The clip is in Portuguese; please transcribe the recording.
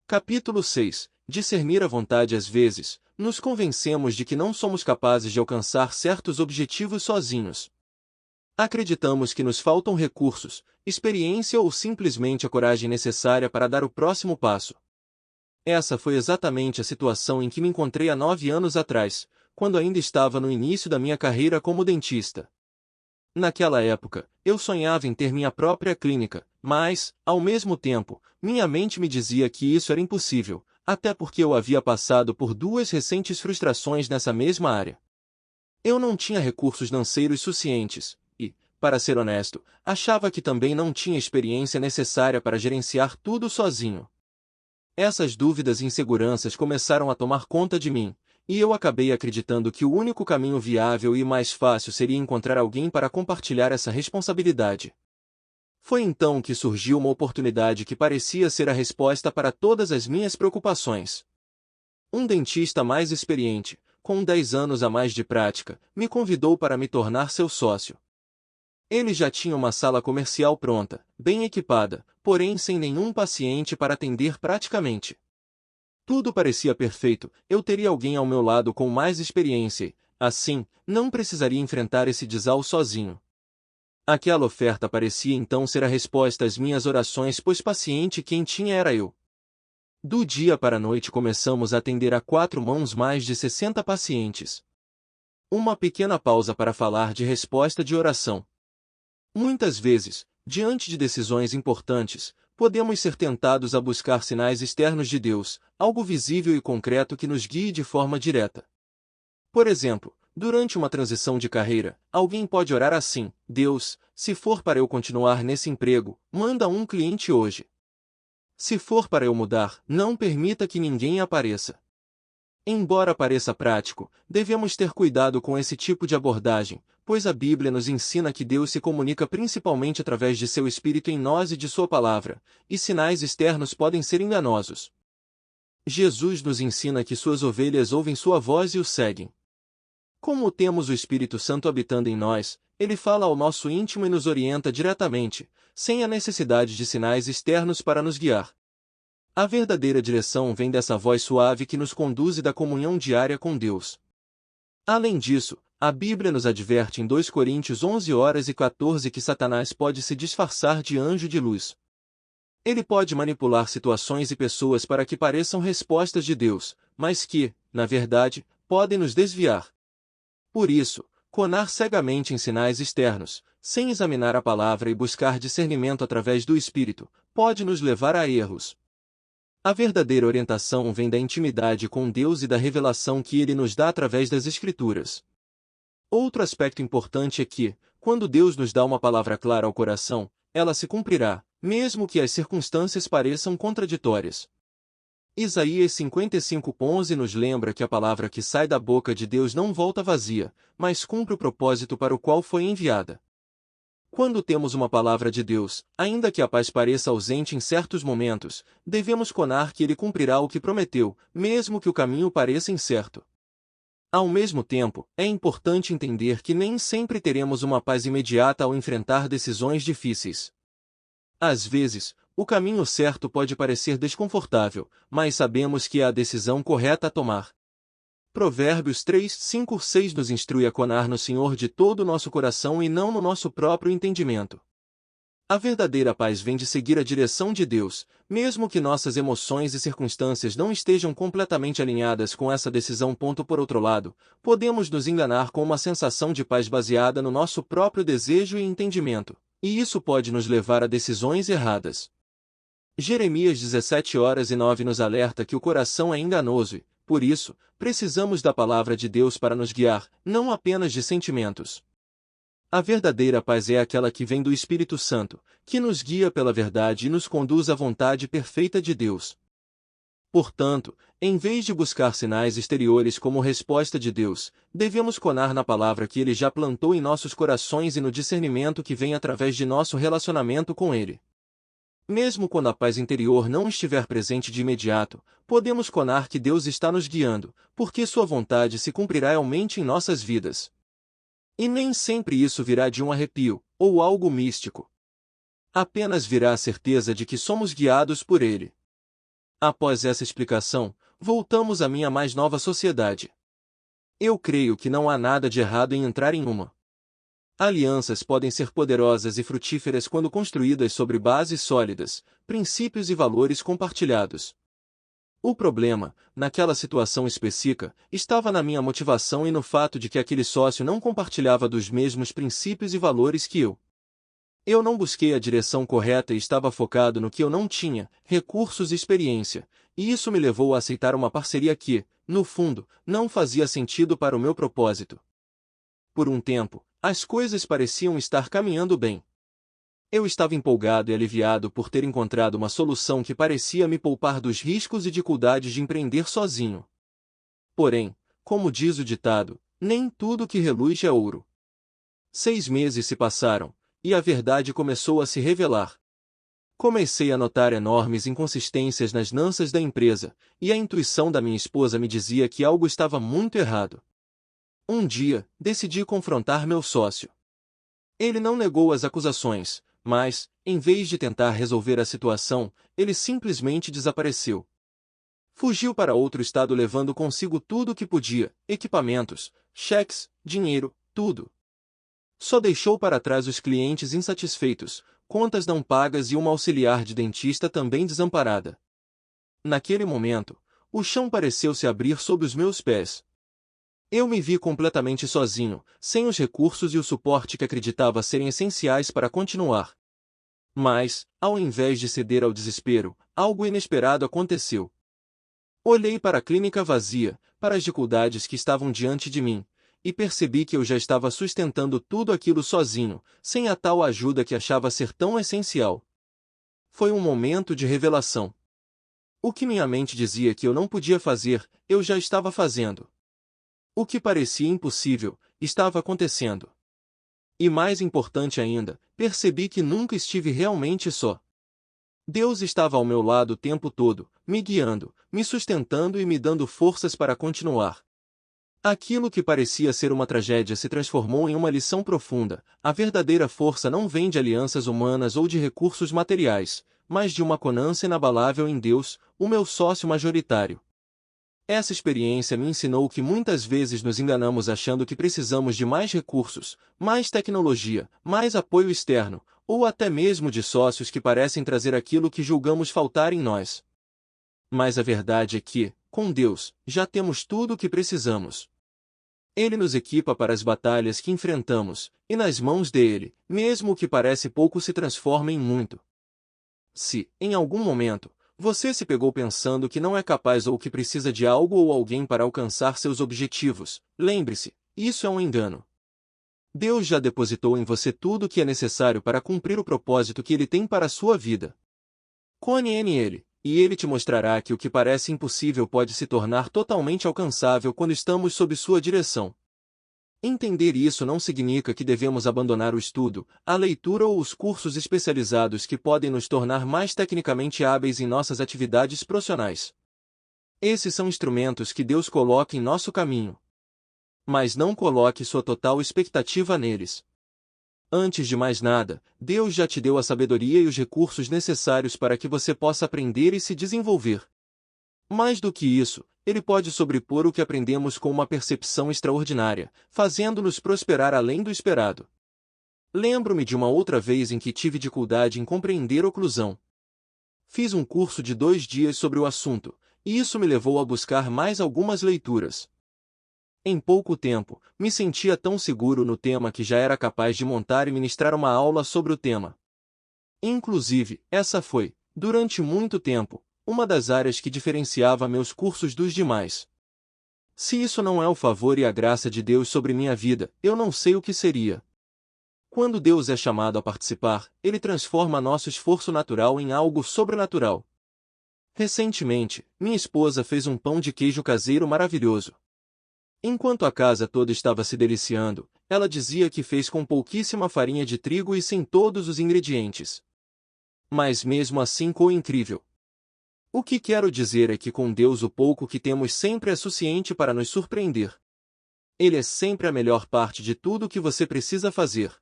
Capítulo 6. Discernir a vontade. Às vezes, nos convencemos de que não somos capazes de alcançar certos objetivos sozinhos. Acreditamos que nos faltam recursos, experiência ou simplesmente a coragem necessária para dar o próximo passo. Essa foi exatamente a situação em que me encontrei há 9 anos atrás, quando ainda estava no início da minha carreira como dentista. Naquela época, eu sonhava em ter minha própria clínica, mas, ao mesmo tempo, minha mente me dizia que isso era impossível, até porque eu havia passado por 2 recentes frustrações nessa mesma área. Eu não tinha recursos financeiros suficientes, e, para ser honesto, achava que também não tinha experiência necessária para gerenciar tudo sozinho. Essas dúvidas e inseguranças começaram a tomar conta de mim, e eu acabei acreditando que o único caminho viável e mais fácil seria encontrar alguém para compartilhar essa responsabilidade. Foi então que surgiu uma oportunidade que parecia ser a resposta para todas as minhas preocupações. Um dentista mais experiente, com 10 anos a mais de prática, me convidou para me tornar seu sócio. Ele já tinha uma sala comercial pronta, bem equipada, porém sem nenhum paciente para atender praticamente. Tudo parecia perfeito, eu teria alguém ao meu lado com mais experiência e, assim, não precisaria enfrentar esse desal sozinho. Aquela oferta parecia então ser a resposta às minhas orações, pois paciente quem tinha era eu. Do dia para a noite começamos a atender a 4 mãos mais de 60 pacientes. Uma pequena pausa para falar de resposta de oração. Muitas vezes, diante de decisões importantes, podemos ser tentados a buscar sinais externos de Deus, algo visível e concreto que nos guie de forma direta. Por exemplo, durante uma transição de carreira, alguém pode orar assim: Deus, se for para eu continuar nesse emprego, manda um cliente hoje. Se for para eu mudar, não permita que ninguém apareça. Embora pareça prático, devemos ter cuidado com esse tipo de abordagem, pois a Bíblia nos ensina que Deus se comunica principalmente através de seu Espírito em nós e de sua palavra, e sinais externos podem ser enganosos. Jesus nos ensina que suas ovelhas ouvem sua voz e o seguem. Como temos o Espírito Santo habitando em nós, ele fala ao nosso íntimo e nos orienta diretamente, sem a necessidade de sinais externos para nos guiar. A verdadeira direção vem dessa voz suave que nos conduz e da comunhão diária com Deus. Além disso, a Bíblia nos adverte em 2 Coríntios 11:14 que Satanás pode se disfarçar de anjo de luz. Ele pode manipular situações e pessoas para que pareçam respostas de Deus, mas que, na verdade, podem nos desviar. Por isso, conar cegamente em sinais externos, sem examinar a palavra e buscar discernimento através do Espírito, pode nos levar a erros. A verdadeira orientação vem da intimidade com Deus e da revelação que Ele nos dá através das Escrituras. Outro aspecto importante é que, quando Deus nos dá uma palavra clara ao coração, ela se cumprirá, mesmo que as circunstâncias pareçam contraditórias. Isaías 55:11 nos lembra que a palavra que sai da boca de Deus não volta vazia, mas cumpre o propósito para o qual foi enviada. Quando temos uma palavra de Deus, ainda que a paz pareça ausente em certos momentos, devemos conar que Ele cumprirá o que prometeu, mesmo que o caminho pareça incerto. Ao mesmo tempo, é importante entender que nem sempre teremos uma paz imediata ao enfrentar decisões difíceis. Às vezes, o caminho certo pode parecer desconfortável, mas sabemos que é a decisão correta a tomar. Provérbios 3:5-6 nos instrui a conar no Senhor de todo o nosso coração e não no nosso próprio entendimento. A verdadeira paz vem de seguir a direção de Deus, mesmo que nossas emoções e circunstâncias não estejam completamente alinhadas com essa decisão. Por outro lado, podemos nos enganar com uma sensação de paz baseada no nosso próprio desejo e entendimento, e isso pode nos levar a decisões erradas. Jeremias 17:9 nos alerta que o coração é enganoso e, por isso, precisamos da palavra de Deus para nos guiar, não apenas de sentimentos. A verdadeira paz é aquela que vem do Espírito Santo, que nos guia pela verdade e nos conduz à vontade perfeita de Deus. Portanto, em vez de buscar sinais exteriores como resposta de Deus, devemos conar na palavra que Ele já plantou em nossos corações e no discernimento que vem através de nosso relacionamento com Ele. Mesmo quando a paz interior não estiver presente de imediato, podemos conar que Deus está nos guiando, porque Sua vontade se cumprirá realmente em nossas vidas. E nem sempre isso virá de um arrepio, ou algo místico. Apenas virá a certeza de que somos guiados por Ele. Após essa explicação, voltamos à minha mais nova sociedade. Eu creio que não há nada de errado em entrar em uma. Alianças podem ser poderosas e frutíferas quando construídas sobre bases sólidas, princípios e valores compartilhados. O problema, naquela situação específica, estava na minha motivação e no fato de que aquele sócio não compartilhava dos mesmos princípios e valores que eu. Eu não busquei a direção correta e estava focado no que eu não tinha, recursos e experiência, e isso me levou a aceitar uma parceria que, no fundo, não fazia sentido para o meu propósito. Por um tempo, as coisas pareciam estar caminhando bem. Eu estava empolgado e aliviado por ter encontrado uma solução que parecia me poupar dos riscos e dificuldades de empreender sozinho. Porém, como diz o ditado, nem tudo que reluz é ouro. 6 meses se passaram, e a verdade começou a se revelar. Comecei a notar enormes inconsistências nas finanças da empresa, e a intuição da minha esposa me dizia que algo estava muito errado. Um dia, decidi confrontar meu sócio. Ele não negou as acusações, mas, em vez de tentar resolver a situação, ele simplesmente desapareceu. Fugiu para outro estado levando consigo tudo o que podia, equipamentos, cheques, dinheiro, tudo. Só deixou para trás os clientes insatisfeitos, contas não pagas e uma auxiliar de dentista também desamparada. Naquele momento, o chão pareceu se abrir sob os meus pés. Eu me vi completamente sozinho, sem os recursos e o suporte que acreditava serem essenciais para continuar. Mas, ao invés de ceder ao desespero, algo inesperado aconteceu. Olhei para a clínica vazia, para as dificuldades que estavam diante de mim, e percebi que eu já estava sustentando tudo aquilo sozinho, sem a tal ajuda que achava ser tão essencial. Foi um momento de revelação. O que minha mente dizia que eu não podia fazer, eu já estava fazendo. O que parecia impossível, estava acontecendo. E mais importante ainda, percebi que nunca estive realmente só. Deus estava ao meu lado o tempo todo, me guiando, me sustentando e me dando forças para continuar. Aquilo que parecia ser uma tragédia se transformou em uma lição profunda. A verdadeira força não vem de alianças humanas ou de recursos materiais, mas de uma confiança inabalável em Deus, o meu sócio majoritário. Essa experiência me ensinou que muitas vezes nos enganamos achando que precisamos de mais recursos, mais tecnologia, mais apoio externo, ou até mesmo de sócios que parecem trazer aquilo que julgamos faltar em nós. Mas a verdade é que, com Deus, já temos tudo o que precisamos. Ele nos equipa para as batalhas que enfrentamos, e nas mãos dele, mesmo o que parece pouco se transforma em muito. Se, em algum momento, você se pegou pensando que não é capaz ou que precisa de algo ou alguém para alcançar seus objetivos, lembre-se, isso é um engano. Deus já depositou em você tudo o que é necessário para cumprir o propósito que Ele tem para a sua vida. Confie nele, e Ele te mostrará que o que parece impossível pode se tornar totalmente alcançável quando estamos sob sua direção. Entender isso não significa que devemos abandonar o estudo, a leitura ou os cursos especializados que podem nos tornar mais tecnicamente hábeis em nossas atividades profissionais. Esses são instrumentos que Deus coloca em nosso caminho. Mas não coloque sua total expectativa neles. Antes de mais nada, Deus já te deu a sabedoria e os recursos necessários para que você possa aprender e se desenvolver. Mais do que isso, Ele pode sobrepor o que aprendemos com uma percepção extraordinária, fazendo-nos prosperar além do esperado. Lembro-me de uma outra vez em que tive dificuldade em compreender oclusão. Fiz um curso de 2 dias sobre o assunto, e isso me levou a buscar mais algumas leituras. Em pouco tempo, me sentia tão seguro no tema que já era capaz de montar e ministrar uma aula sobre o tema. Inclusive, essa foi, durante muito tempo, uma das áreas que diferenciava meus cursos dos demais. Se isso não é o favor e a graça de Deus sobre minha vida, eu não sei o que seria. Quando Deus é chamado a participar, Ele transforma nosso esforço natural em algo sobrenatural. Recentemente, minha esposa fez um pão de queijo caseiro maravilhoso. Enquanto a casa toda estava se deliciando, ela dizia que fez com pouquíssima farinha de trigo e sem todos os ingredientes. Mas mesmo assim ficou incrível. O que quero dizer é que com Deus o pouco que temos sempre é suficiente para nos surpreender. Ele é sempre a melhor parte de tudo o que você precisa fazer.